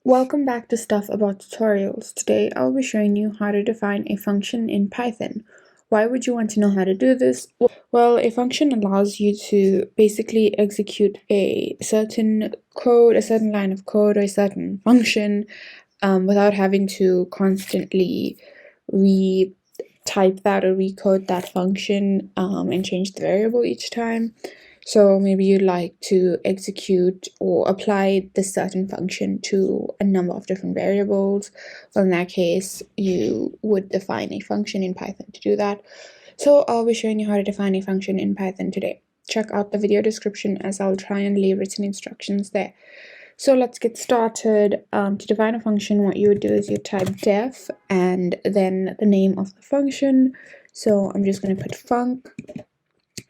Welcome back to Stuff About Tutorials. Today I'll be showing you how to define a function in Python. Why would you want to know how to do this? Well, a function allows you to basically execute a certain code, a certain line of code, or a certain function without having to constantly retype that or recode that function and change the variable each time. So maybe you'd like to execute or apply this certain function to a number of different variables. Well, in that case, you would define a function in Python to do that. So I'll be showing you how to define a function in Python today. Check out the video description as I'll try and leave written instructions there. So let's get started. To define a function, what you would do is you type def and then the name of the function. So I'm just going to put func.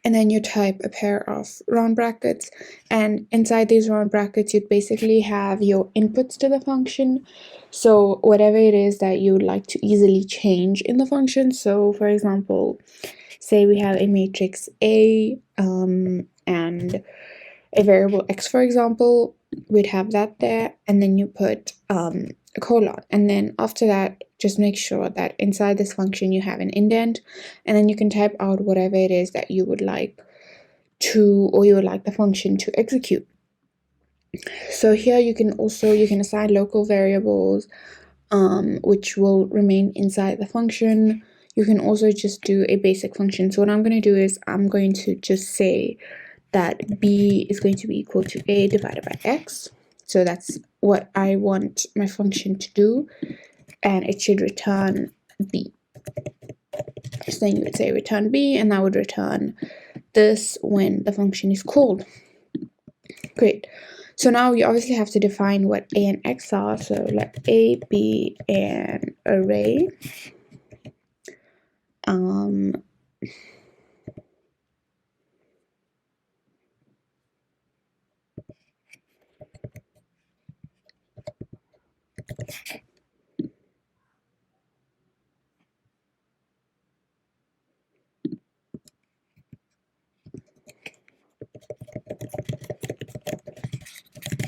And then you type a pair of round brackets, and inside these round brackets you'd basically have your inputs to the function, so whatever it is that you would like to easily change in the function. So for example, say we have a matrix A and a variable x, for example, we'd have that there, and then you put a colon, and then after that just make sure that inside this function you have an indent, and then you can type out whatever it is that you would like to, or you would like the function to execute. So here you can assign local variables which will remain inside the function. You can also just do a basic function. So what I'm going to do is I'm going to just say that b is going to be equal to a divided by x. So that's what I want my function to do, and it should return b. So then you would say return b, and that would return this when the function is called. Great. So now you obviously have to define what a and x are. So let a be an array.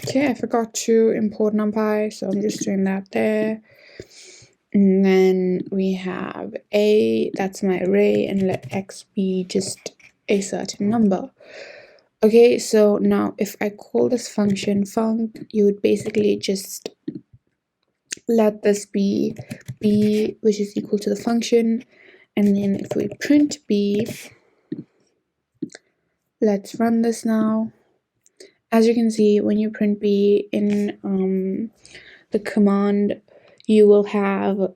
Okay, I forgot to import NumPy, so I'm just doing that there. And then we have a, that's my array, and let x be just a certain number. Okay, so now if I call this function func, you would basically just let this be b, which is equal to the function, and then if we print b, let's run this now. As you can see, when you print b in the command, you will have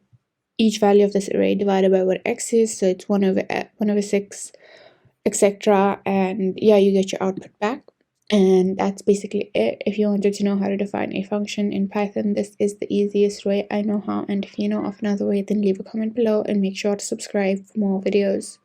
each value of this array divided by what x is, so it's 1 over 6, etc. And yeah, you get your output back. And that's basically it. If you wanted to know how to define a function in Python, this is the easiest way I know how. And if you know of another way, then leave a comment below and make sure to subscribe for more videos.